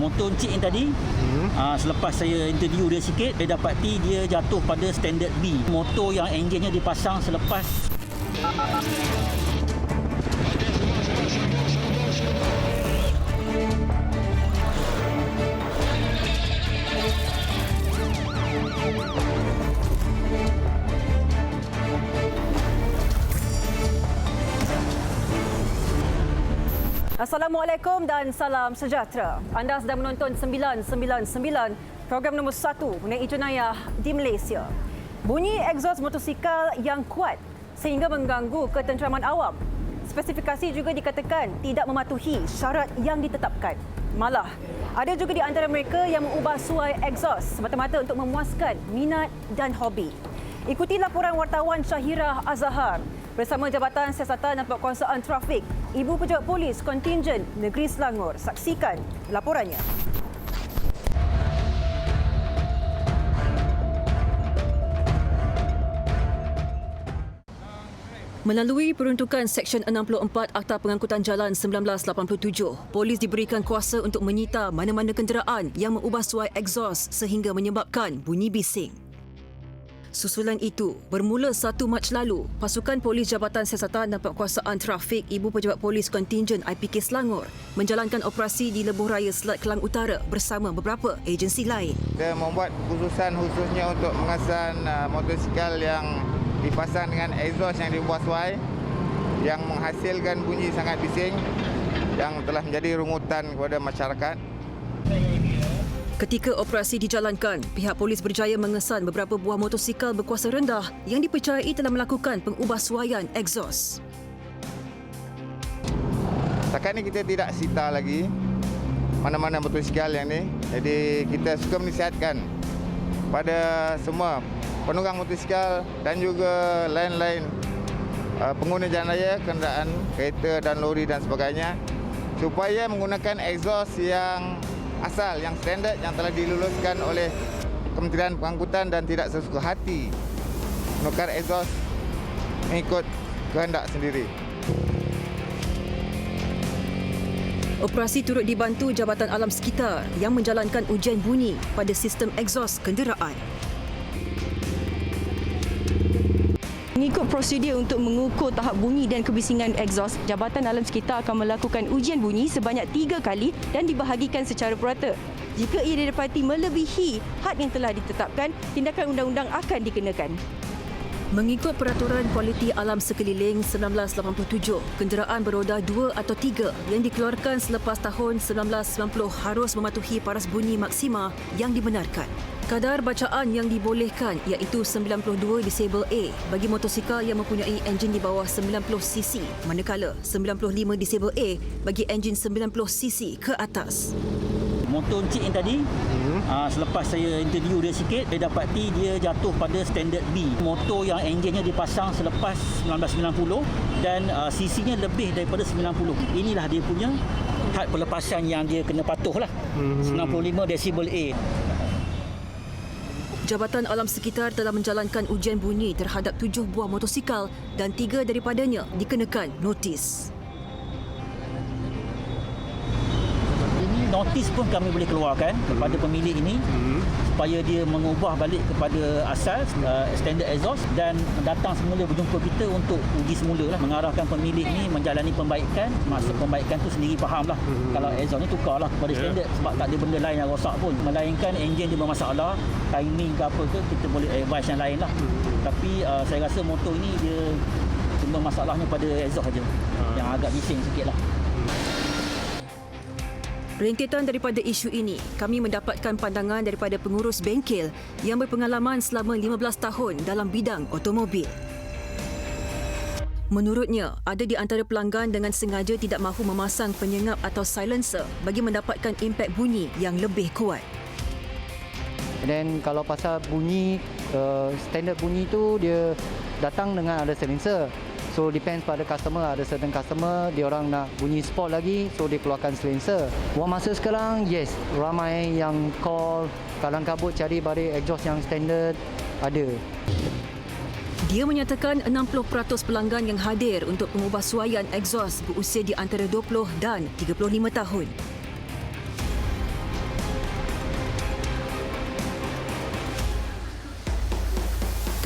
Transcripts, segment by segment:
Motor Encik yang tadi, selepas saya interview dia sikit, saya dapati dia jatuh pada standard B. Motor yang enjinnya dipasang selepas. Assalamualaikum dan salam sejahtera. Anda sedang menonton 999, program nombor 1 mengenai jenayah di Malaysia. Bunyi egsos motosikal yang kuat sehingga mengganggu ketenteraman awam. Spesifikasi juga dikatakan tidak mematuhi syarat yang ditetapkan. Malah, ada juga di antara mereka yang mengubah suai egsos semata-mata untuk memuaskan minat dan hobi. Ikuti laporan wartawan Syahirah Azhar bersama Jabatan Siasatan dan Penguasaan Trafik, Ibu Pejabat Polis Kontingen Negeri Selangor. Saksikan laporannya. Melalui peruntukan Seksyen 64 Akta Pengangkutan Jalan 1987, polis diberikan kuasa untuk menyita mana-mana kenderaan yang mengubah suai egsos sehingga menyebabkan bunyi bising. Susulan itu, bermula 1 Mac lalu, pasukan polis Jabatan Siasatan dan Penguasaan Trafik Ibu Pejabat Polis Kontingen IPK Selangor menjalankan operasi di Lebuh Raya Selat Kelang Utara bersama beberapa agensi lain. Kita membuat khususan khususnya untuk mengesan motosikal yang dipasang dengan exhaust yang diubah suai yang menghasilkan bunyi sangat bising yang telah menjadi rungutan kepada masyarakat. Ketika operasi dijalankan, pihak polis berjaya mengesan beberapa buah motosikal berkuasa rendah yang dipercayai telah melakukan pengubahsuaian egsos. Setakat ini kita tidak sita lagi mana-mana motosikal yang ni. Jadi kita suka menasihatkan pada semua penunggang motosikal dan juga lain-lain pengguna jalan raya, kenderaan, kereta dan lori dan sebagainya supaya menggunakan exhaust yang asal, yang standard, yang telah diluluskan oleh Kementerian Pengangkutan dan tidak sesuka hati menukar exhaust mengikut kehendak sendiri. Operasi turut dibantu Jabatan Alam Sekitar yang menjalankan ujian bunyi pada sistem exhaust kenderaan. Mengikut prosedur untuk mengukur tahap bunyi dan kebisingan egsos, Jabatan Alam Sekitar akan melakukan ujian bunyi sebanyak 3 kali dan dibahagikan secara purata. Jika ia didapati melebihi had yang telah ditetapkan, tindakan undang-undang akan dikenakan. Mengikut Peraturan Kualiti Alam Sekeliling 1987, kenderaan beroda 2 atau 3 yang dikeluarkan selepas tahun 1990 harus mematuhi paras bunyi maksima yang dibenarkan. Kadar bacaan yang dibolehkan iaitu 92 desibel A bagi motosikal yang mempunyai enjin di bawah 90cc, manakala 95 desibel A bagi enjin 90cc ke atas. Motor Encik yang tadi, selepas saya interview dia sikit, saya dapati dia jatuh pada standard B. Motor yang enjinnya dipasang selepas 1990 dan cc-nya lebih daripada 90. Inilah dia punya had pelepasan yang dia kena patuh lah. 95 desibel A. Jabatan Alam Sekitar telah menjalankan ujian bunyi terhadap 7 buah motosikal dan 3 daripadanya dikenakan notis. Ini notis pun kami boleh keluarkan kepada pemilik ini supaya dia mengubah balik kepada asal standard exhaust dan datang semula berjumpa kita untuk uji semula lah, mengarahkan pemilik ni menjalani pembaikan. Maksud pembaikan tu sendiri faham lah, kalau exhaust ni tukarlah kepada standard sebab tak ada benda lain yang rosak pun, melainkan enjin dia bermasalah, timing ke apa ke, kita boleh advise yang lain lah. Tapi saya rasa motor ini dia cuma masalahnya pada exhaust saja yang agak bising sikit lah. Rentetan daripada isu ini, kami mendapatkan pandangan daripada pengurus bengkel yang berpengalaman selama 15 tahun dalam bidang automobil. Menurutnya, ada di antara pelanggan dengan sengaja tidak mahu memasang penyengap atau silencer bagi mendapatkan impak bunyi yang lebih kuat. Dan kalau pasal bunyi, standard bunyi tu dia datang dengan ada silencer. So depends pada customer. Ada certain customer dia orang nak bunyi sport lagi, so dia keluarkan silencer. Buat masa sekarang, yes, ramai yang call kalang kabut cari balik exhaust yang standard ada. Dia menyatakan 60% pelanggan yang hadir untuk pengubahsuaian exhaust berusia di antara 20 dan 35 tahun.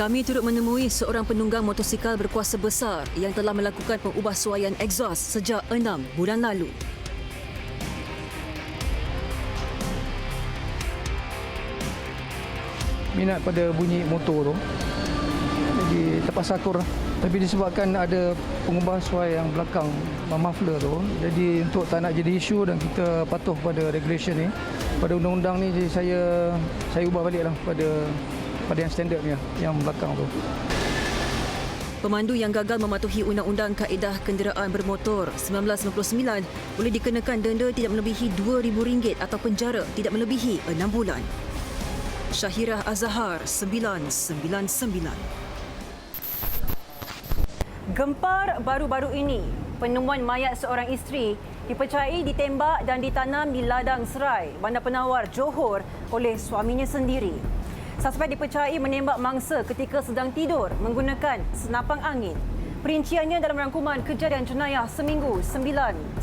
Kami turut menemui seorang penunggang motosikal berkuasa besar yang telah melakukan pengubahsuaian egzos sejak 6 bulan lalu. Minat pada bunyi motor tu, jadi terpaksa akur lah. Tapi disebabkan ada pengubahsuaian yang belakang muffler tu, jadi untuk tak nak jadi isu dan kita patuh pada regulation ni, pada undang-undang ni, jadi saya ubah balik lah pada yang standard ni, yang belakang tu. Pemandu yang gagal mematuhi Undang-Undang Kaedah Kenderaan Bermotor 1999 boleh dikenakan denda tidak melebihi RM2,000 atau penjara tidak melebihi 6 bulan. Syahirah Azhar, 999. Gempar baru-baru ini, penemuan mayat seorang isteri dipercayai ditembak dan ditanam di ladang serai, Bandar Penawar, Johor oleh suaminya sendiri. Suspek dipercayai menembak mangsa ketika sedang tidur menggunakan senapang angin. Perinciannya dalam rangkuman kejadian jenayah seminggu 999.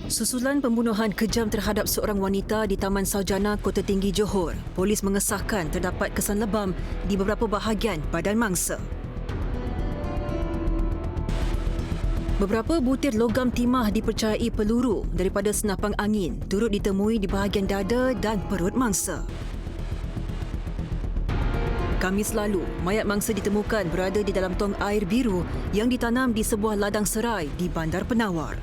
Susulan pembunuhan kejam terhadap seorang wanita di Taman Saujana, Kota Tinggi, Johor, polis mengesahkan terdapat kesan lebam di beberapa bahagian badan mangsa. Beberapa butir logam timah dipercayai peluru daripada senapang angin turut ditemui di bahagian dada dan perut mangsa. Khamis lalu, mayat mangsa ditemukan berada di dalam tong air biru yang ditanam di sebuah ladang serai di Bandar Penawar.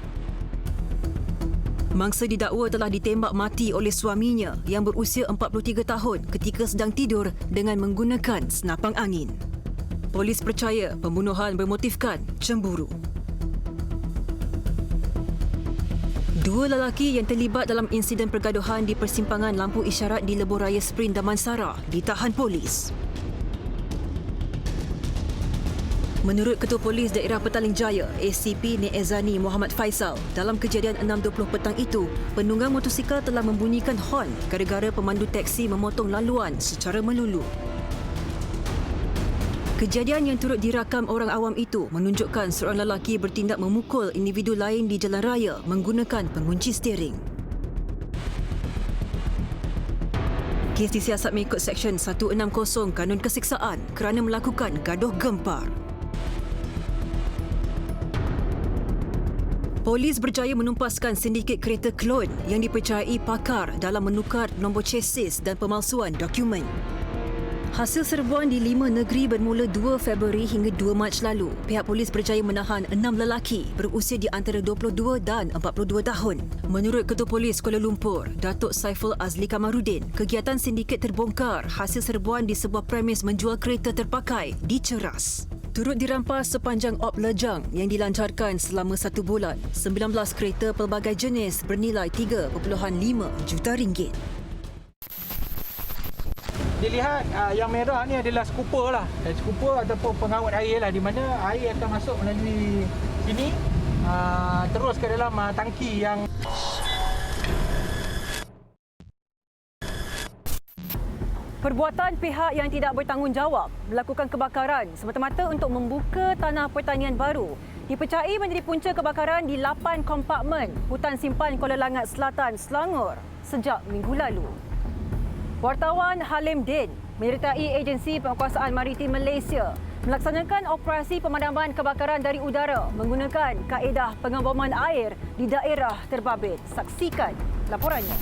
Mangsa didakwa telah ditembak mati oleh suaminya yang berusia 43 tahun ketika sedang tidur dengan menggunakan senapang angin. Polis percaya pembunuhan bermotifkan cemburu. Dua lelaki yang terlibat dalam insiden pergaduhan di persimpangan lampu isyarat di Lebuh Raya Spring Damansara ditahan polis. Menurut Ketua Polis Daerah Petaling Jaya, ACP Nek Ezani Muhammad Faisal, dalam kejadian 6.20 petang itu, penunggang motosikal telah membunyikan horn gara-gara pemandu teksi memotong laluan secara melulu. Kejadian yang turut dirakam orang awam itu menunjukkan seorang lelaki bertindak memukul individu lain di jalan raya menggunakan pengunci steering. Kes disiasat mengikut Seksyen 160 Kanun Keseksaan kerana melakukan gaduh gempar. Polis berjaya menumpaskan sindiket kereta klon yang dipercayai pakar dalam menukar nombor chassis dan pemalsuan dokumen. Hasil serbuan di 5 negeri bermula 2 Februari hingga 2 Mac lalu. Pihak polis berjaya menahan 6 lelaki berusia di antara 22 dan 42 tahun. Menurut Ketua Polis Kuala Lumpur, Datuk Saiful Azli Kamarudin, kegiatan sindiket terbongkar hasil serbuan di sebuah premis menjual kereta terpakai di Ceras. Turut dirampas sepanjang op lejang yang dilancarkan selama 1 bulan. 19 kereta pelbagai jenis bernilai RM3.5 juta. Dilihat yang merah ni adalah skuper lah. Skuper ataupun pengawet air lah, di mana air akan masuk melalui sini terus ke dalam tangki yang Perbuatan pihak yang tidak bertanggungjawab melakukan kebakaran semata-mata untuk membuka tanah pertanian baru dipercayai menjadi punca kebakaran di 8 kompartmen Hutan Simpan Kuala Langat Selatan, Selangor sejak minggu lalu. Wartawan Halim Din menyertai Agensi Penguasaan Maritim Malaysia melaksanakan operasi pemadaman kebakaran dari udara menggunakan kaedah pengemboman air di daerah terbabit. Saksikan laporannya.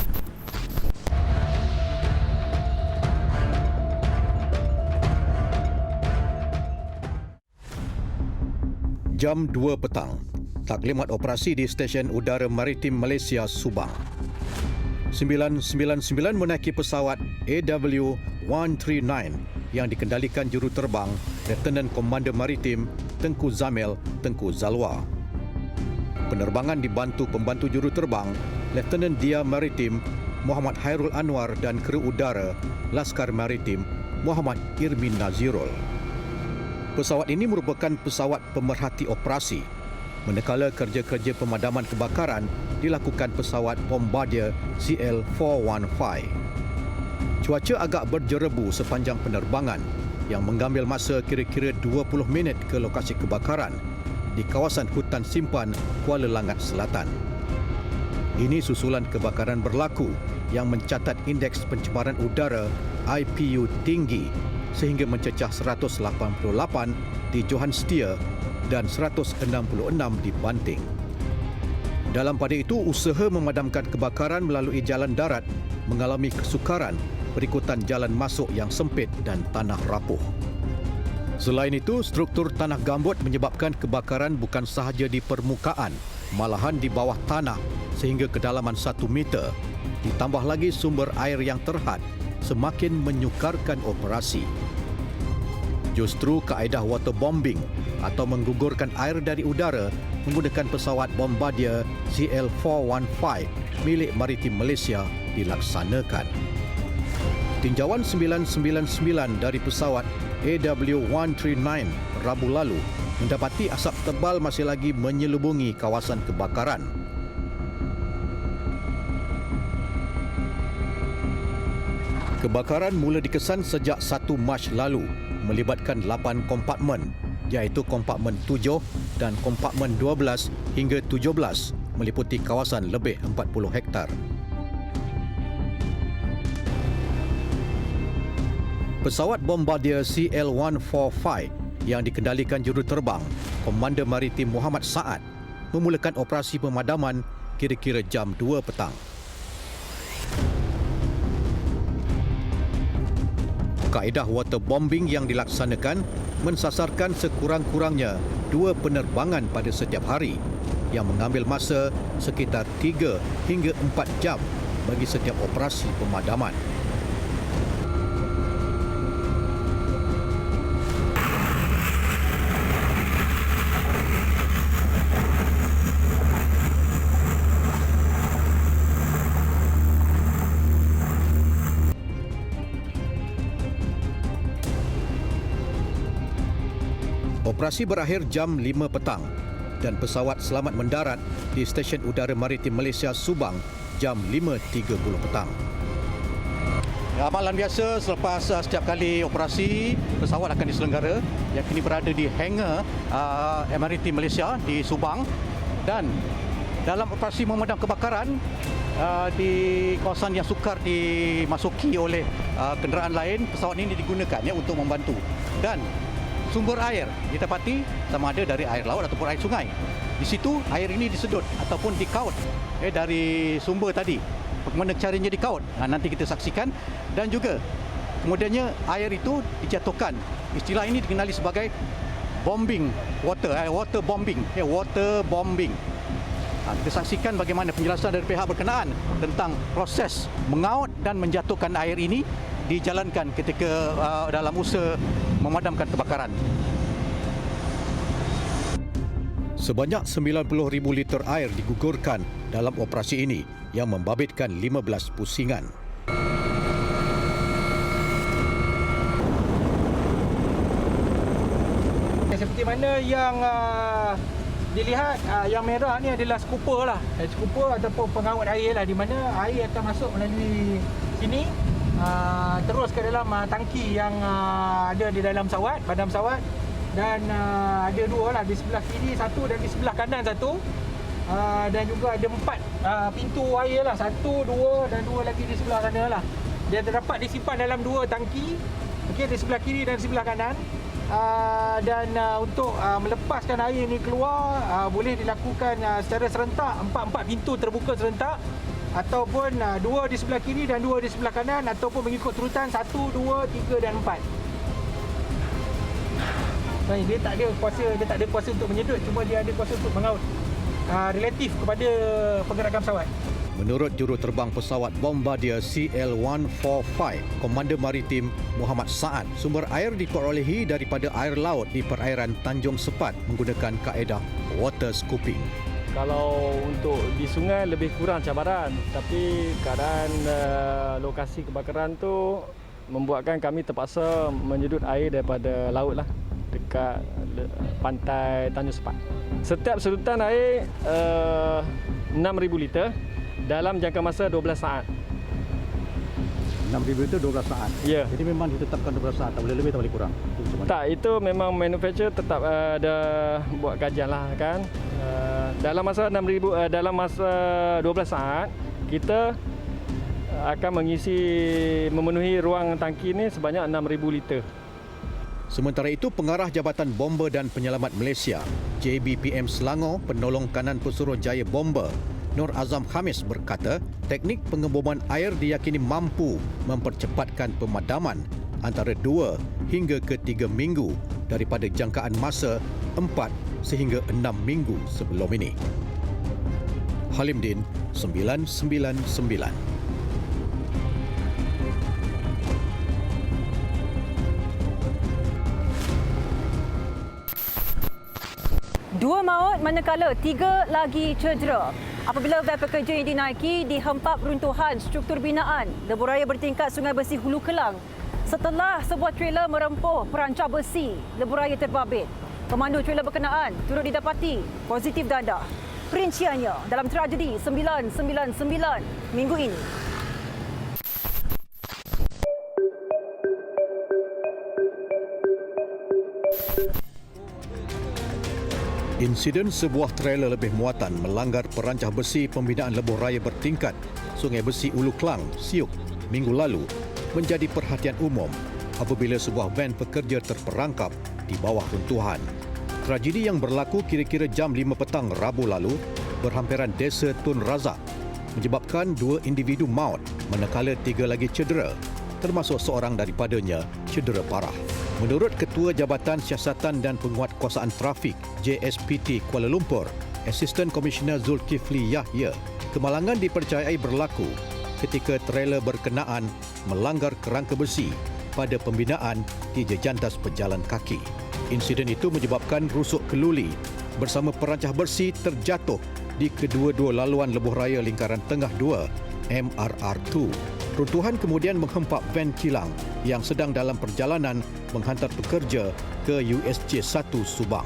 Jam 2 petang, taklimat operasi di Stesen Udara Maritim Malaysia, Subang. 999 menaiki pesawat AW139 yang dikendalikan juruterbang Lieutenant Komander Maritim Tengku Zamil Tengku Zalwa. Penerbangan dibantu pembantu juruterbang Lieutenant Dia Maritim Muhammad Hairul Anwar dan kru udara Laskar Maritim Muhammad Irmin Nazirul. Pesawat ini merupakan pesawat pemerhati operasi, manakala kerja-kerja pemadaman kebakaran dilakukan pesawat Bombardier CL-415. Cuaca agak berjerebu sepanjang penerbangan yang mengambil masa kira-kira 20 minit ke lokasi kebakaran di kawasan hutan simpan Kuala Langat Selatan. Ini susulan kebakaran berlaku yang mencatat indeks pencemaran udara IPU tinggi sehingga mencecah 188 di Johan Setia dan 166 di Banting. Dalam pada itu, usaha memadamkan kebakaran melalui jalan darat mengalami kesukaran berikutan jalan masuk yang sempit dan tanah rapuh. Selain itu, struktur tanah gambut menyebabkan kebakaran bukan sahaja di permukaan, malahan di bawah tanah sehingga kedalaman 1 meter. Ditambah lagi sumber air yang terhad semakin menyukarkan operasi. Justru kaedah waterbombing atau menggugurkan air dari udara menggunakan pesawat Bombardier CL-415 milik Maritim Malaysia dilaksanakan. Tinjauan 999 dari pesawat AW139 Rabu lalu mendapati asap tebal masih lagi menyelubungi kawasan kebakaran. Kebakaran mula dikesan sejak 1 Mac lalu, melibatkan 8 kompartmen, iaitu kompartmen 7 dan kompartmen 12 hingga 17, meliputi kawasan lebih 40 hektar. Pesawat Bombardier CL-145 yang dikendalikan juruterbang Komander Maritim Muhammad Saad memulakan operasi pemadaman kira-kira jam 2 petang. Kaedah waterbombing yang dilaksanakan mensasarkan sekurang-kurangnya 2 penerbangan pada setiap hari yang mengambil masa sekitar 3 hingga 4 jam bagi setiap operasi pemadaman. Operasi berakhir jam 5 petang dan pesawat selamat mendarat di Stesen Udara Maritim Malaysia Subang jam 5.30 petang. Amalan biasa selepas setiap kali operasi, pesawat akan diselenggara yang kini berada di hangar Maritim Malaysia di Subang, dan dalam operasi memadam kebakaran di kawasan yang sukar dimasuki oleh kenderaan lain, pesawat ini digunakan untuk membantu. Dan sumber air ditapati sama ada dari air laut ataupun air sungai. Di situ air ini disedut ataupun dikaut dari sumber tadi. Bagaimana caranya dikaut? Nanti kita saksikan. Dan juga kemudiannya air itu dijatuhkan. Istilah ini dikenali sebagai bombing water bombing. Water bombing. Kita saksikan bagaimana penjelasan dari pihak berkenaan tentang proses mengaut dan menjatuhkan air ini dijalankan ketika dalam usaha memadamkan kebakaran. Sebanyak 90,000 liter air digugurkan dalam operasi ini yang membabitkan 15 pusingan. Seperti mana yang dilihat, yang merah ni adalah skuper lah. Skuper ataupun pengaut air lah, di mana air akan masuk melalui sini terus ke dalam tangki yang ada di dalam pesawat, badan pesawat, dan ada 2 lah, di sebelah kiri 1 dan di sebelah kanan 1, dan juga ada 4 pintu air lah, 1, 2 dan 2 lagi di sebelah sana lah. Dia terdapat disimpan dalam 2 tangki, okey, di sebelah kiri dan sebelah kanan. Dan untuk melepaskan air ini keluar boleh dilakukan secara serentak, 4 pintu terbuka serentak, ataupun 2 di sebelah kiri dan 2 di sebelah kanan, ataupun mengikut turutan 1, 2, 3 dan 4. Dia tak ada kuasa untuk menyedut, cuma dia ada kuasa untuk mengaut relatif kepada pergerakan pesawat. Menurut juruterbang pesawat Bombardier CL-145, Komander Maritim Muhammad Saad, sumber air diperolehi daripada air laut di perairan Tanjung Sepat menggunakan kaedah water scooping. Kalau untuk di sungai lebih kurang cabaran, tapi keadaan lokasi kebakaran tu membuatkan kami terpaksa menyedut air daripada laut lah, dekat pantai Tanjung Sepat. Setiap sedutan air 6,000 liter dalam jangka masa 12 saat. 6,000 itu 12 saat. Ya. Jadi memang ditetapkan 12 saat, tak boleh lebih, tak boleh kurang. Tak, itu memang manufacturer tetap ada buat kajian lah kan. Dalam masa 12 saat kita akan memenuhi ruang tangki ni sebanyak 6,000 liter. Sementara itu, Pengarah Jabatan Bomber dan Penyelamat Malaysia, JBPM Selangor, Penolong Kanan Pesuruhjaya Bomber, Nur Azam Khamis berkata, teknik pengeboman air diyakini mampu mempercepatkan pemadaman antara 2 hingga ke 3 minggu daripada jangkaan masa 4 sehingga 6 minggu sebelum ini. Halimdin, 999. Dua maut manakala 3 lagi cedera apabila van pekerja yang dinaiki dihempap runtuhan struktur binaan lebuh raya bertingkat Sungai Besi Hulu Kelang setelah sebuah trailer merempuh perancah besi lebuh raya terbabit. Pemandu trailer berkenaan turut didapati positif dadah. Perinciannya dalam tragedi 999 minggu ini. Insiden sebuah trailer lebih muatan melanggar perancah besi pembinaan lebuh raya bertingkat Sungai Besi Hulu Kelang, Siuk, minggu lalu menjadi perhatian umum apabila sebuah van pekerja terperangkap di bawah runtuhan. Tragedi yang berlaku kira-kira jam 5 petang Rabu lalu berhampiran Desa Tun Razak menyebabkan 2 individu maut manakala 3 lagi cedera, termasuk seorang daripadanya cedera parah. Menurut Ketua Jabatan Siasatan dan Penguatkuasaan Trafik JSPT Kuala Lumpur, Assistant Commissioner Zulkifli Yahya, kemalangan dipercayai berlaku ketika trailer berkenaan melanggar kerangka besi pada pembinaan di jejantas pejalan kaki. Insiden itu menyebabkan rusuk keluli bersama perancah besi terjatuh di kedua-dua laluan lebuh raya lingkaran tengah 2 MRR2. Runtuhan kemudian menghempap van kilang yang sedang dalam perjalanan menghantar pekerja ke USJ1 Subang.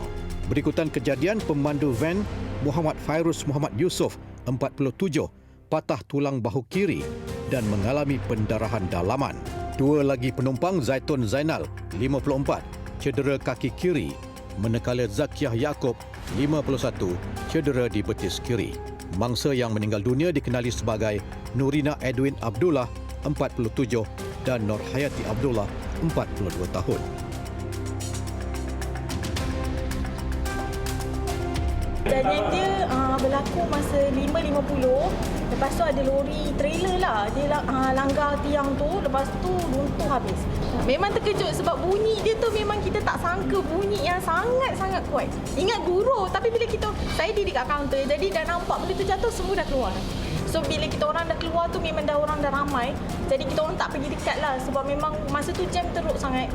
Berikutan kejadian, pemandu van Muhammad Fairuz Muhammad Yusof, 47, patah tulang bahu kiri dan mengalami pendarahan dalaman. 2 lagi penumpang Zaitun Zainal, 54, cedera kaki kiri, manakala Zakiah Yaakob, 51, cedera di betis kiri. Mangsa yang meninggal dunia dikenali sebagai Nurina Edwin Abdullah, 47 dan Nur Hayati Abdullah, 42 tahun. Kejadian dia berlaku masa 5.50. Lepas tu ada lori trailer lah. Dia langgar tiang tu. Lepas tu runtuh habis. Memang terkejut sebab bunyi dia tu memang kita tak sangka bunyi yang sangat-sangat kuat. Ingat guru, tapi bila saya diri kat kaunter, jadi dah nampak benda tu jatuh, semua dah keluar. So bila kita orang dah keluar tu memang orang dah ramai. Jadi kita orang tak pergi dekat lah sebab memang masa tu jam teruk sangat.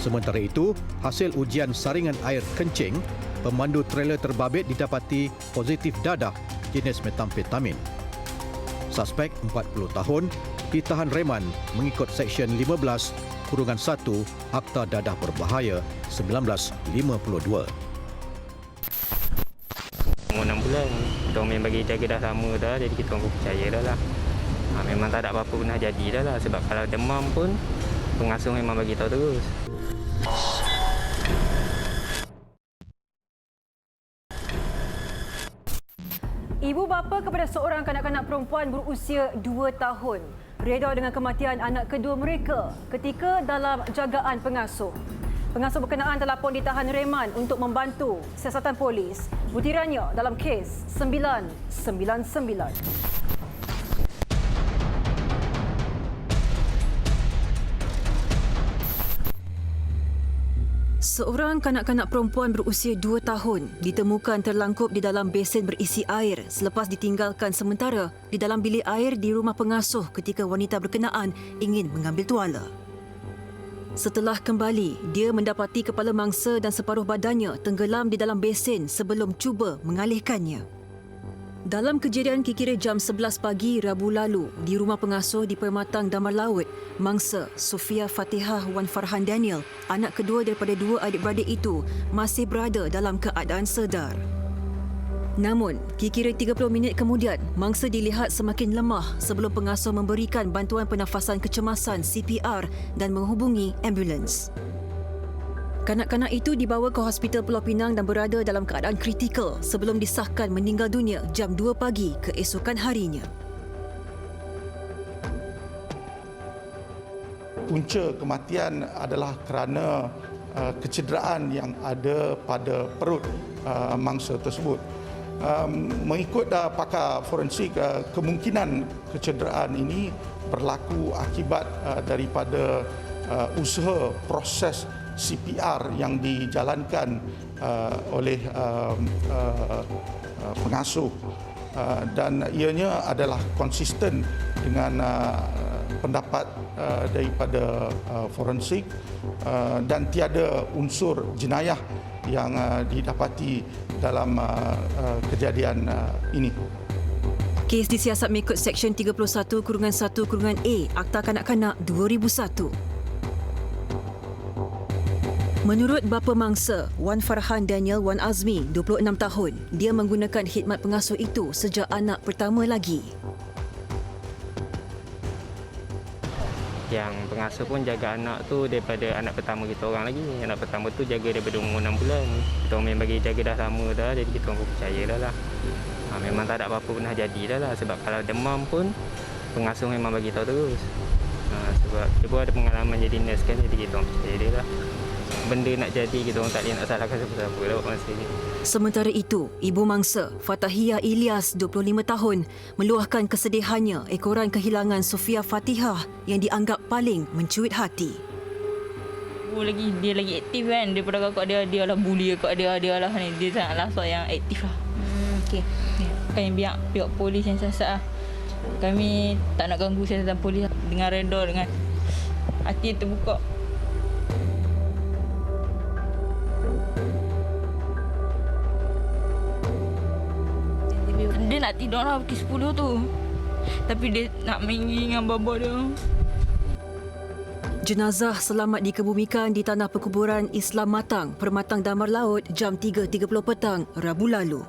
Sementara itu, hasil ujian saringan air kencing, pemandu trailer terbabit didapati positif dadah jenis metamfetamin. Suspek 40 tahun ditahan reman mengikut Seksyen 15/1 Akta Dadah Berbahaya 1952. 6 bulan. Kita orang bagi jaga dah lama dah, jadi kita orang percaya dah lah. Memang tak ada apa-apa pernah jadi dah lah. Sebab kalau demam pun pengasuh memang bagi tahu terus. Ibu bapa kepada seorang kanak-kanak perempuan berusia 2 tahun reda dengan kematian anak kedua mereka ketika dalam jagaan pengasuh. Pengasuh berkenaan telah pun ditahan reman untuk membantu siasatan polis. Butirannya dalam kes 999. Seorang kanak-kanak perempuan berusia 2 tahun ditemukan terlangkup di dalam besen berisi air selepas ditinggalkan sementara di dalam bilik air di rumah pengasuh ketika wanita berkenaan ingin mengambil tuala. Setelah kembali, dia mendapati kepala mangsa dan separuh badannya tenggelam di dalam besen sebelum cuba mengalihkannya. Dalam kejadian kira-kira jam 11 pagi Rabu lalu di rumah pengasuh di Permatang Damar Laut, mangsa Sofia Fatihah Wan Farhan Daniel, anak kedua daripada 2 adik-beradik itu, masih berada dalam keadaan sedar. Namun, kira-kira 30 minit kemudian, mangsa dilihat semakin lemah sebelum pengasuh memberikan bantuan pernafasan kecemasan CPR dan menghubungi ambulans. Kanak-kanak itu dibawa ke Hospital Pulau Pinang dan berada dalam keadaan kritikal sebelum disahkan meninggal dunia jam 2 pagi keesokan harinya. Punca kematian adalah kerana kecederaan yang ada pada perut mangsa tersebut. Mengikut pakar forensik, kemungkinan kecederaan ini berlaku akibat daripada usaha proses CPR yang dijalankan oleh pengasuh dan ianya adalah konsisten dengan pendapat daripada forensik dan tiada unsur jenayah yang didapati dalam kejadian ini. Kes disiasat mengikut Seksyen 31-1-A Akta Kanak-Kanak 2001. Menurut bapa mangsa, Wan Farhan Daniel Wan Azmi, 26 tahun, dia menggunakan khidmat pengasuh itu sejak anak pertama lagi. Yang pengasuh pun jaga anak tu daripada anak pertama kita orang lagi. Anak pertama tu jaga daripada umur 6 bulan. Kita orang memang bagi jaga dah lama dah, jadi kita orang percaya dah lah. Memang tak ada apa-apa pernah jadi dah lah. Sebab kalau demam pun pengasuh memang bagi tahu terus. Sebab dia pun ada pengalaman jadi nurse kan, jadi kita orang percaya dia lah. Benda nak jadi, kita orang tak boleh nak salahkan siapa-siapa lah masa ni. Sementara itu, ibu mangsa Fatahiyah Ilyas, 25 tahun, meluahkan kesedihannya ekoran kehilangan Sofia Fatihah yang dianggap paling mencuit hati. Dia lagi aktif kan, daripada kakak dia lah bully kakak dia lah ni. Dia sangatlah seorang yang aktif lah. Okey. Kan pihak polis yang siasat lah. Kami tak nak ganggu siasatan polis dengan redha, dengan hati terbuka. Dia nak tidur lah pukul 10 tu. Tapi dia nak main dengan baba dia. Jenazah selamat dikebumikan di tanah perkuburan Islam Matang, Permatang Damar Laut jam 3.30 petang Rabu lalu.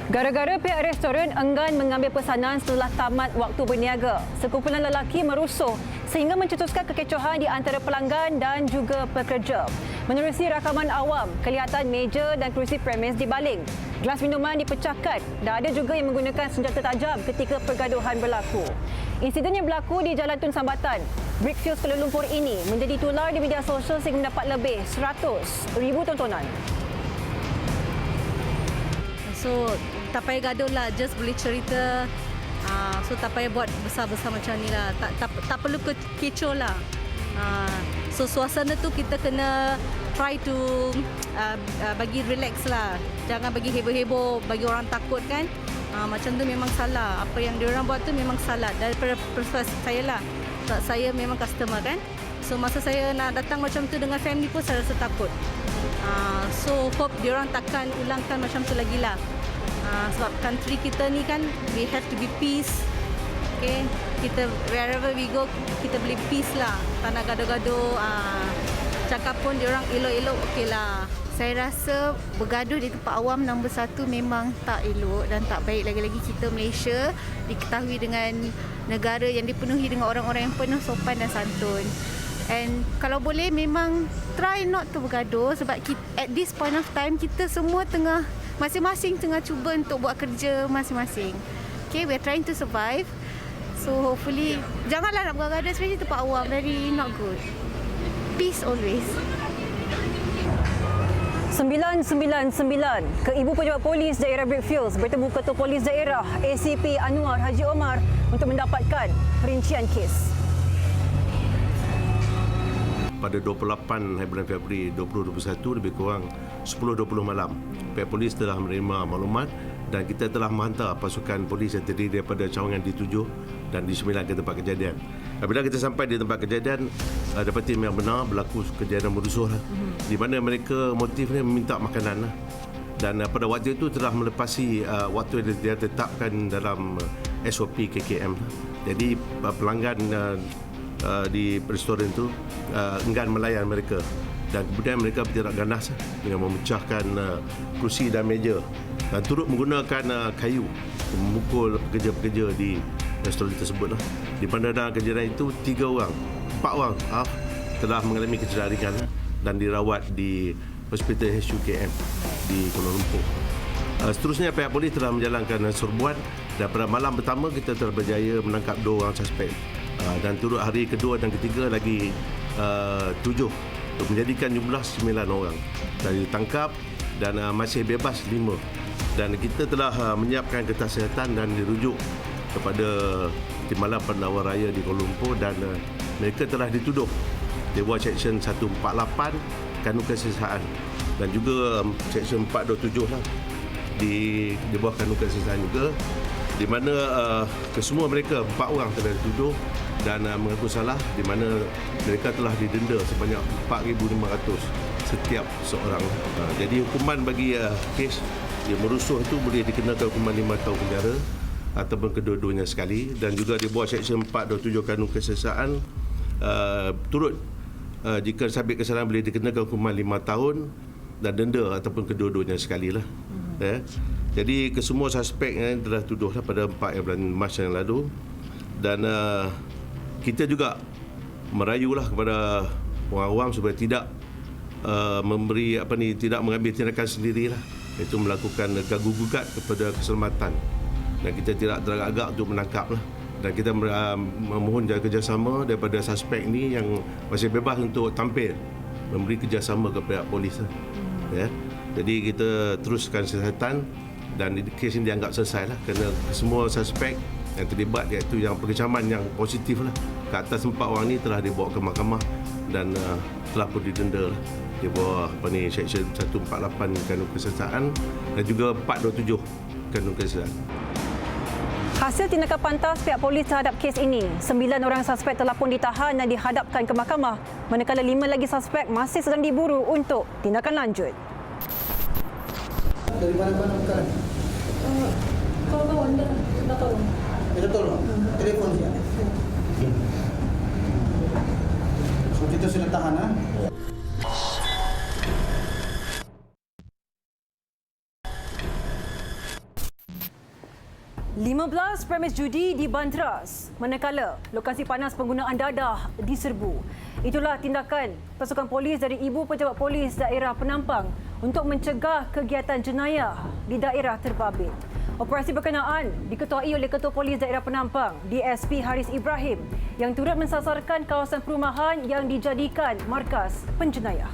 Gara-gara pihak restoran enggan mengambil pesanan setelah tamat waktu berniaga, sekumpulan lelaki merusuh sehingga mencetuskan kekecohan di antara pelanggan dan juga pekerja. Menerusi rakaman awam, kelihatan meja dan kerusi premis dibaling. Gelas minuman dipecahkan dan ada juga yang menggunakan senjata tajam ketika pergaduhan berlaku. Insiden yang berlaku di Jalan Tun Sambatan, Brickfields, Kuala Lumpur ini menjadi tular di media sosial sehingga mendapat lebih 100,000 tontonan. So, tak payah gaduh lah, just boleh cerita. So, tak payah buat besar-besar macam ni lah. Tak perlu kecoh lah. So, suasana tu kita kena try to bagi relax lah. Jangan bagi heboh-heboh, bagi orang takut kan. Macam tu memang salah. Apa yang diorang buat tu memang salah. Daripada perspektif saya lah. Saya memang customer kan. So, masa saya nak datang macam tu dengan family pun saya rasa takut. So, hope diorang takkan ulangkan macam tu lagi lah. Sebab country kita ni kan, we have to be peace. Okay, kita wherever we go, kita boleh peace lah. Tak nak gaduh-gaduh. Cakap pun diorang elok-elok, okey lah. Saya rasa bergaduh di tempat awam nombor satu memang tak elok dan tak baik. Lagi-lagi kita Malaysia diketahui dengan negara yang dipenuhi dengan orang-orang yang penuh sopan dan santun. And kalau boleh memang try not to bergaduh sebab kita, at this point of time kita semua tengah masing-masing tengah cuba untuk buat kerja masing-masing. Okay, we are trying to survive. So hopefully, janganlah nak bergaduh, especially tempat awam, very not good. Peace always. 999 ke Ibu Pejabat Polis Daerah Brickfields bertemu Ketua Polis Daerah ACP Anwar Haji Omar untuk mendapatkan perincian kes. Pada 28 bulan Februari 2021 lebih kurang 10.20 malam, pihak polis telah menerima maklumat dan kita telah menghantar pasukan polis yang terdiri daripada cawangan D7 dan D9 ke tempat kejadian. Apabila kita sampai di tempat kejadian, dapati memang benar berlaku kejadian merusuh di mana mereka motifnya meminta makanan dan pada waktu itu telah melepasi waktu yang dia tetapkan dalam SOP KKM. Jadi pelanggan di restoran itu enggan melayan mereka dan kemudian mereka bertindak ganas dengan memecahkan kerusi dan meja dan turut menggunakan kayu memukul pekerja-pekerja di restoran tersebut di mana dalam kejadian itu 4 orang telah mengalami kecederaan ringan dan dirawat di Hospital HUKM di Kuala Lumpur. Seterusnya pihak polis telah menjalankan serbuan dan pada malam pertama kita telah berjaya menangkap 2 orang suspek dan turut hari kedua dan ketiga lagi 7 untuk menjadikan jumlah 9 orang dan ditangkap dan masih bebas 5 dan kita telah menyiapkan kertas kesihatan dan dirujuk kepada Timbalan Penawar Raya di Kuala Lumpur dan mereka telah dituduh di bawah Seksyen 148 Kanun Kesiasaan dan juga Seksyen 427 di bawah Kanun Kesiasaan juga di mana kesemua mereka 4 orang telah dituduh dan mengaku salah di mana mereka telah didenda sebanyak 4,500 setiap seorang. Jadi hukuman bagi kes yang merusuh itu boleh dikenakan hukuman 5 tahun penjara ataupun kedua-duanya sekali dan juga di bawah Seksyen 427 Kanun Kesiasaan turut jika sabit kesalahan boleh dikenakan hukuman 5 tahun dan denda ataupun kedua-duanya sekali lah. Jadi kesemua suspek telah tuduh pada 4 bulan Mac yang lalu dan kita juga merayulah kepada orang awam supaya tidak tidak mengambil tindakan sendirilah, iaitu melakukan gagu-gugat kepada keselamatan dan kita tidak teragak-agak untuk menangkaplah dan kita memohon kerjasama daripada suspek ini yang masih bebas untuk tampil memberi kerjasama kepada polis ya. Jadi kita teruskan siasatan dan kes ini dianggap selesai lah kerana semua suspek yang terlibat iaitu yang pengecaman yang positif lah ke atas 4 orang ni telah dibawa ke mahkamah dan telah pun didenda lah di bawah Seksyen 148 Kanun Kesiasaan dan juga 427 Kanun Kesiasaan. Hasil tindakan pantas pihak polis terhadap kes ini, 9 orang suspek telah pun ditahan dan dihadapkan ke mahkamah, manakala 5 lagi suspek masih sedang diburu untuk tindakan lanjut. Dari mana-mana bukan? Kawan-kawan dah tolong. Kita tolong? Telefon dia. So kita sudah tahan 15 premis judi dibanteras manakala lokasi panas penggunaan dadah diserbu. Itulah tindakan pasukan polis dari Ibu Pejabat Polis Daerah Penampang untuk mencegah kegiatan jenayah di daerah terbabit. Operasi berkenaan diketuai oleh Ketua Polis Daerah Penampang, DSP Haris Ibrahim, yang turut mensasarkan kawasan perumahan yang dijadikan markas penjenayah.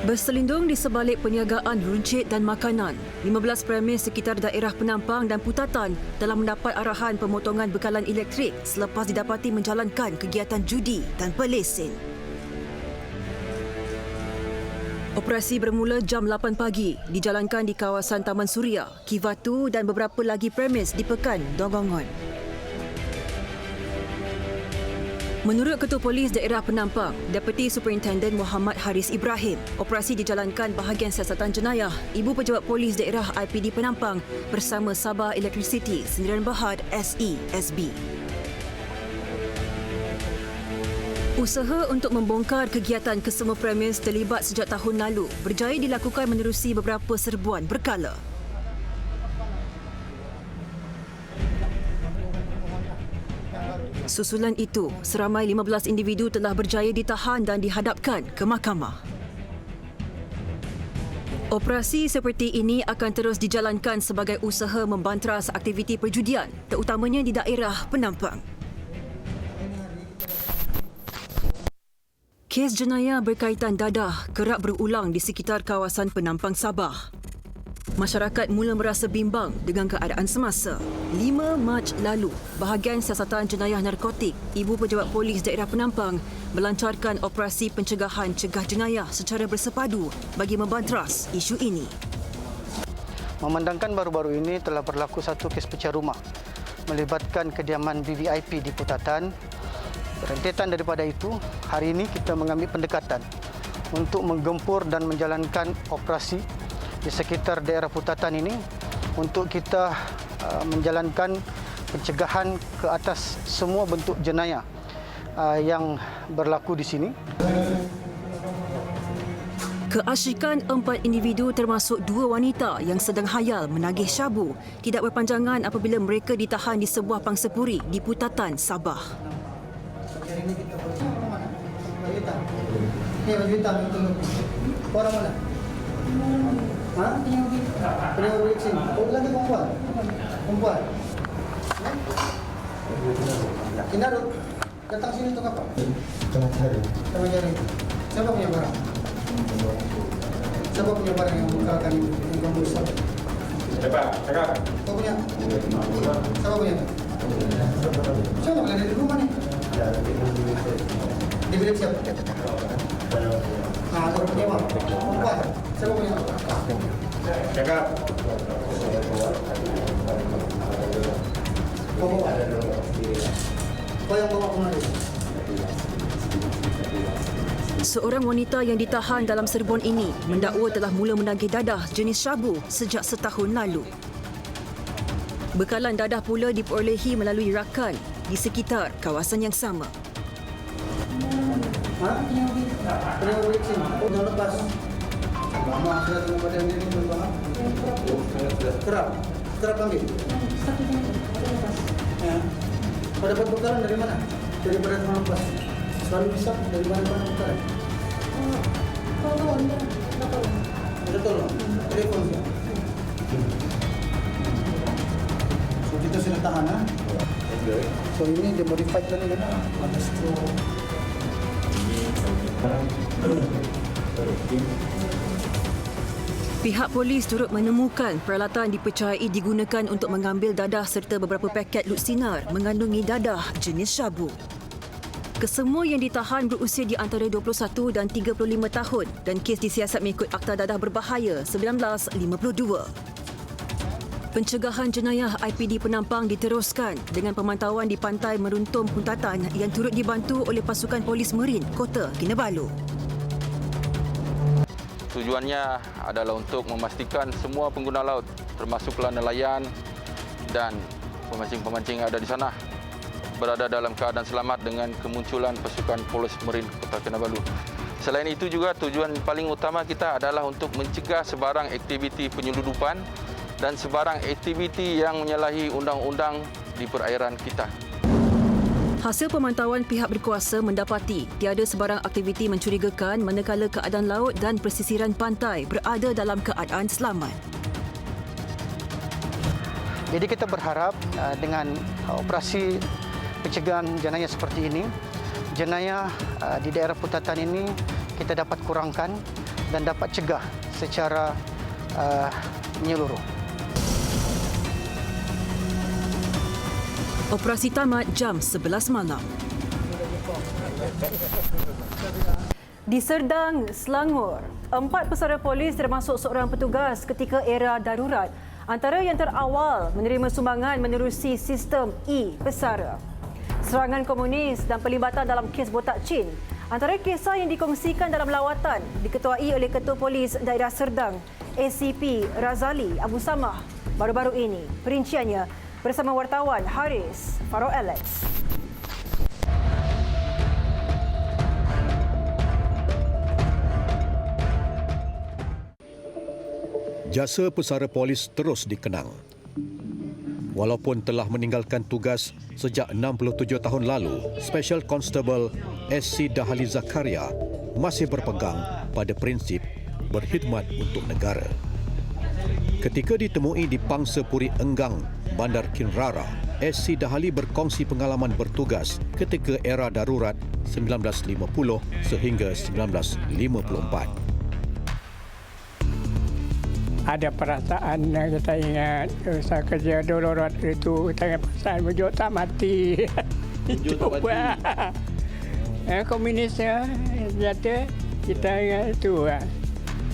Berselindung di sebalik perniagaan runcit dan makanan, 15 premis sekitar daerah Penampang dan Putatan telah mendapat arahan pemotongan bekalan elektrik selepas didapati menjalankan kegiatan judi tanpa lesen. Operasi bermula jam 8 pagi dijalankan di kawasan Taman Suria, Kivatu dan beberapa lagi premis di Pekan Dongongon. Menurut Ketua Polis Daerah Penampang, Deputi Superintendent Muhammad Haris Ibrahim, operasi dijalankan bahagian siasatan jenayah Ibu Pejabat Polis Daerah IPD Penampang bersama Sabah Electricity Sendirian Berhad SESB. Usaha untuk membongkar kegiatan kesemua premis terlibat sejak tahun lalu berjaya dilakukan menerusi beberapa serbuan berkala. Susulan itu, seramai 15 individu telah berjaya ditahan dan dihadapkan ke mahkamah. Operasi seperti ini akan terus dijalankan sebagai usaha membantras aktiviti perjudian, terutamanya di daerah Penampang. Kes jenayah berkaitan dadah kerap berulang di sekitar kawasan Penampang Sabah. Masyarakat mula merasa bimbang dengan keadaan semasa. 5 Mac lalu, bahagian siasatan jenayah narkotik, Ibu Pejabat Polis Daerah Penampang melancarkan operasi pencegahan cegah jenayah secara bersepadu bagi membantras isu ini. Memandangkan baru-baru ini telah berlaku satu kes pecah rumah melibatkan kediaman VVIP di Putatan. Rentetan daripada itu, hari ini kita mengambil pendekatan untuk menggempur dan menjalankan operasi di sekitar daerah Putatan ini untuk kita menjalankan pencegahan ke atas semua bentuk jenayah yang berlaku di sini. Keasyikan 4 individu termasuk 2 wanita yang sedang hayal menagih syabu tidak berpanjangan apabila mereka ditahan di sebuah pangsapuri di Putatan, Sabah. Ini baju hitam itu. Orang mana? Ha? Penyambut sini. Oh, lagi perempuan. Perempuan. Kinarut. Datang sini untuk apa? Tengah cari. Siapa punya barang? Siapa punya barang yang membukakan yang besar? Cepat, cakap. Kau punya? Siapa punya? Siapa boleh ada di rumah ni? Di bilik siapa? Nah, ada punya apa? Perempuan. Siapa punya? Cakap. Kau yang bawa kemari? Seorang wanita yang ditahan dalam serbuan ini mendakwa telah mula menagih dadah jenis syabu sejak setahun lalu. Bekalan dadah pula diperolehi melalui rakan di sekitar kawasan yang sama. Ha? Penyambut sini. Oh, dah lepas. Lama sudah tengok badan dia ni tuan-tuan. Kerap. Kerap ambil. Ya. Kau dapat bekalan dari mana? Daripada tahun lepas. Selalu bisa dari mana-mana bekalan. Ada tolong. Telefon dia. So kita sudah tahan, ha? So ini dia modified tadi kan? Ada straw. Pihak polis turut menemukan peralatan dipercayai digunakan untuk mengambil dadah serta beberapa paket lut sinar mengandungi dadah jenis syabu. Kesemua yang ditahan berusia di antara 21 dan 35 tahun dan kes disiasat mengikut Akta Dadah Berbahaya 1952. Pencegahan jenayah IPD Penampang diteruskan dengan pemantauan di Pantai Meruntum Putatan yang turut dibantu oleh pasukan polis Merin Kota Kinabalu. Tujuannya adalah untuk memastikan semua pengguna laut termasuklah nelayan dan pemancing-pemancing yang ada di sana berada dalam keadaan selamat dengan kemunculan pasukan polis Merin Kota Kinabalu. Selain itu juga tujuan paling utama kita adalah untuk mencegah sebarang aktiviti penyeludupan dan sebarang aktiviti yang menyalahi undang-undang di perairan kita. Hasil pemantauan pihak berkuasa mendapati tiada sebarang aktiviti mencurigakan manakala keadaan laut dan pesisiran pantai berada dalam keadaan selamat. Jadi kita berharap dengan operasi pencegahan jenayah seperti ini, jenayah di daerah Putatan ini kita dapat kurangkan dan dapat cegah secara menyeluruh. Operasi tamat jam 11 malam. Di Serdang, Selangor, 4 pesara polis termasuk seorang petugas ketika era darurat antara yang terawal menerima sumbangan menerusi sistem e-pesara. Serangan komunis dan pelibatan dalam kes Botak Chin antara kisah yang dikongsikan dalam lawatan diketuai oleh Ketua Polis Daerah Serdang, ACP Razali Abu Samah baru-baru ini. Perinciannya bersama wartawan Haris Faro Alex. Jasa pesara polis terus dikenang. Walaupun telah meninggalkan tugas sejak 67 tahun lalu, Special Constable SC Dahali Zakaria masih berpegang pada prinsip berkhidmat untuk negara. Ketika ditemui di Pangsa Puri Enggang, Bandar Kinrara, SC Dahali berkongsi pengalaman bertugas ketika era darurat 1950 sehingga 1954. Ada perasaan yang kita ingat, usaha kerja darurat itu, kita ingat perasaan bujuk tak mati. Bujuk tak mati. Komunisnya jatuh, kita ingat itu.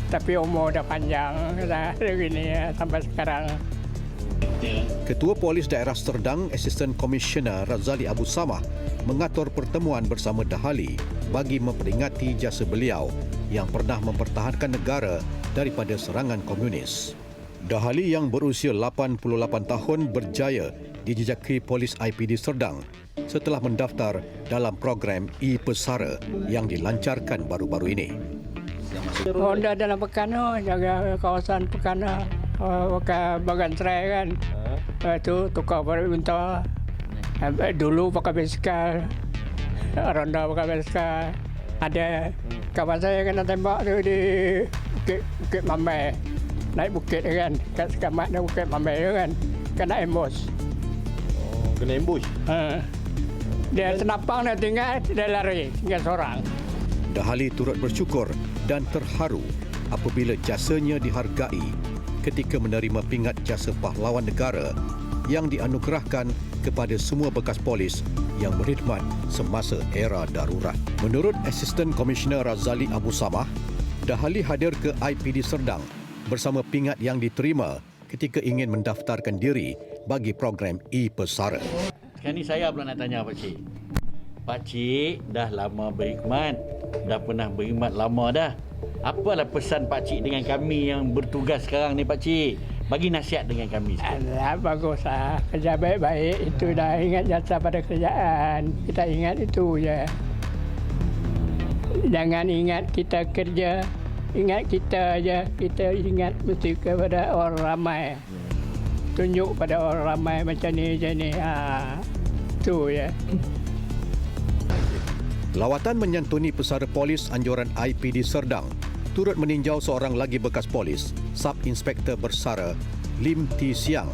Tapi umur dah panjang dah begini sampai sekarang. Ketua Polis Daerah Serdang, Assistant Commissioner Razali Abu Samah mengatur pertemuan bersama Dahali bagi memperingati jasa beliau yang pernah mempertahankan negara daripada serangan komunis. Dahali yang berusia 88 tahun berjaya dijejaki Polis IPD Serdang setelah mendaftar dalam program E-Pesara yang dilancarkan baru-baru ini. Honda dalam Pekana, jaga kawasan Pekana, bagan serai kan. Itu tukar baru bentar. Dulu pakai basikal, ronda pakai basikal. Ada kawan saya kena tembak tu di Bukit Mamai. Naik bukit kan, kat sekamat dah Bukit Mamai kan. Kena ambush. Oh, kena ambush? Dia senapang, dia tinggal, dia lari, tinggal seorang. Dahali turut bersyukur dan terharu apabila jasanya dihargai ketika menerima pingat jasa pahlawan negara yang dianugerahkan kepada semua bekas polis yang berkhidmat semasa era darurat. Menurut Assistant Commissioner Razali Abu Samah, Dahali hadir ke IPD Serdang bersama pingat yang diterima ketika ingin mendaftarkan diri bagi program E-Pesara. Sekarang ni saya pula nak tanya Pak Cik. Pak Cik dah lama berkhidmat, dah pernah berkhidmat lama dah. Apalah pesan Pak Cik dengan kami yang bertugas sekarang ni Pak Cik? Bagi nasihat dengan kami. Alah, baguslah. Kerja baik-baik itu dah ingat jasa pada kerjaan. Kita ingat itu je. Jangan ingat kita kerja, ingat kita aja. Kita ingat mesti kepada orang ramai. Tunjuk pada orang ramai macam ni. Itu je. Lawatan menyantuni pesara polis anjuran IPD Serdang turut meninjau seorang lagi bekas polis, Sub-Inspektor Bersara Lim T. Siang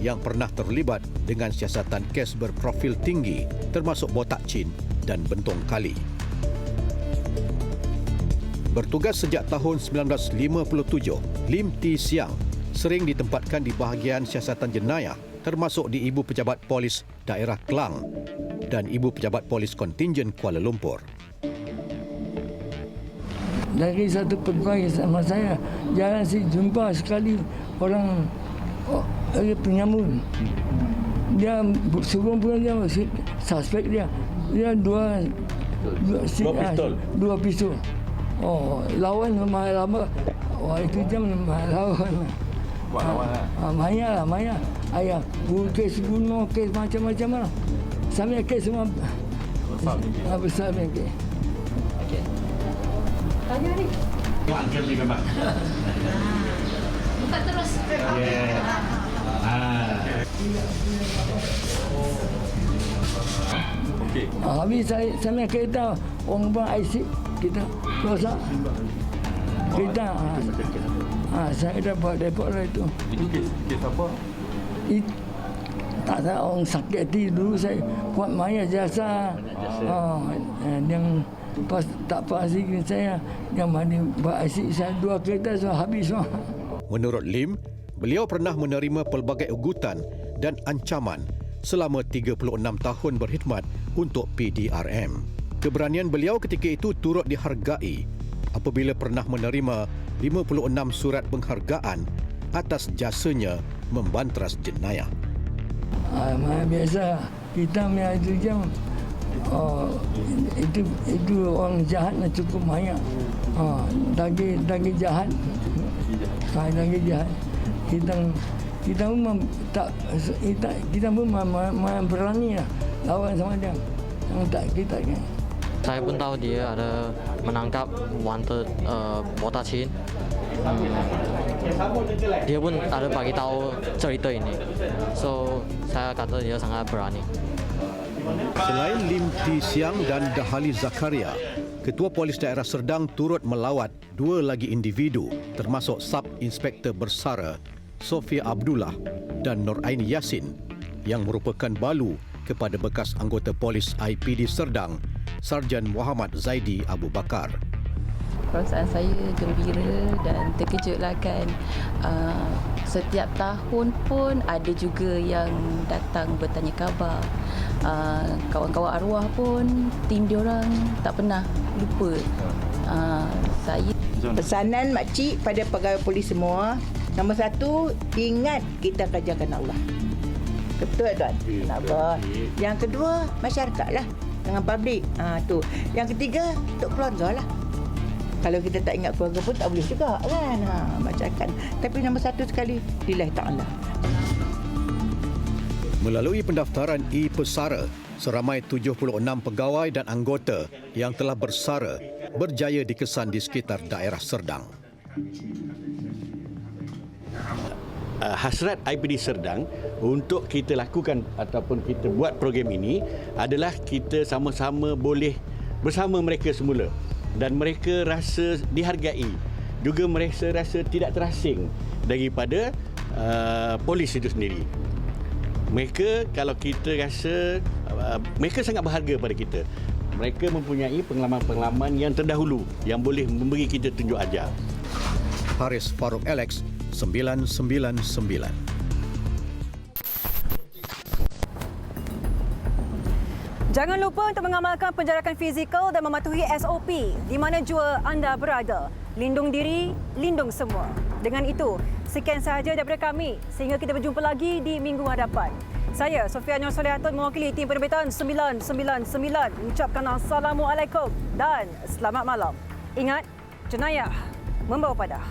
yang pernah terlibat dengan siasatan kes berprofil tinggi termasuk botak cin dan bentong kali. Bertugas sejak tahun 1957, Lim T. Siang sering ditempatkan di bahagian siasatan jenayah termasuk di Ibu Pejabat Polis Daerah Klang dan Ibu Pejabat Polis Kontingen Kuala Lumpur. Dari satu pegawai sama saya, jarang saya jumpa sekali orang penyamun. Dia sebelum dia suspek dia dua pistol. Oh, lawan lama. Oh, itu jam lawan. Maya. Ayah, kes bunuh, kes macam-macam lah. Sampai kes semua besar ni. Okey. Tanya ni. Angkat ni memang. Buka terus. Yeah. Okey. Habis saya kereta orang bang IC kita rosak. Kereta. Saya dapat depot lah itu. Itu kes apa? Tak tahu orang sakit hati dulu saya buat maya jasa. Yang pas tak pasti saya yang mana buat IC saya dua kereta so habis semua. Menurut Lim, beliau pernah menerima pelbagai ugutan dan ancaman selama 36 tahun berkhidmat untuk PDRM. Keberanian beliau ketika itu turut dihargai apabila pernah menerima 56 surat penghargaan atas jasanya membantras jenayah. Biasa kita punya itu jam itu orang jahat nak cukup banyak. Daging jahat. Daging jahat. Kita pun berani lah lawan sama dia. Yang tak kita kan. Saya pun tahu dia ada menangkap wanted Botachin. Dia pun ada bagi tahu cerita ini. So saya kata dia sangat berani. Selain Lim Ti Siang dan Dahali Zakaria, Ketua Polis Daerah Serdang turut melawat 2 lagi individu termasuk Sub Inspektor Bersara Sofia Abdullah dan Nur Aini Yassin yang merupakan balu kepada bekas anggota polis IPD Serdang Sarjan Muhammad Zaidi Abu Bakar. Perasaan saya gembira dan terkejutlah kan. Setiap tahun pun ada juga yang datang bertanya khabar. Kawan-kawan arwah pun tim diorang tak pernah lupa. Saya pesanan makcik pada pegawai polis semua, nombor 1, ingat kita kerjakan Allah. Betul tuan? Kenapa? Yang kedua, masyarakat lah dengan publik. Tu. Yang ketiga, untuk keluarga lah. Kalau kita tak ingat keluarga pun tak boleh juga kan. Masyarakat. Tapi nombor 1 sekali, lillahi ta'ala. Melalui pendaftaran e-Pesara, seramai 76 pegawai dan anggota yang telah bersara berjaya dikesan di sekitar daerah Serdang. Hasrat IPD Serdang untuk kita lakukan ataupun kita buat program ini adalah kita sama-sama boleh bersama mereka semula dan mereka rasa dihargai, juga mereka rasa tidak terasing daripada polis itu sendiri. Mereka, kalau kita rasa mereka sangat berharga pada kita. Mereka mempunyai pengalaman-pengalaman yang terdahulu yang boleh memberi kita tunjuk ajar. Haris Farouk Alex 999. Jangan lupa untuk mengamalkan penjarakan fizikal dan mematuhi SOP di mana jua anda berada. Lindung diri, lindung semua. Dengan itu, sekian sahaja daripada kami sehingga kita berjumpa lagi di minggu hadapan. Saya, Sofia Nur Solihatun, mewakili tim penerbitan 999 mengucapkan Assalamualaikum dan selamat malam. Ingat, jenayah membawa padah.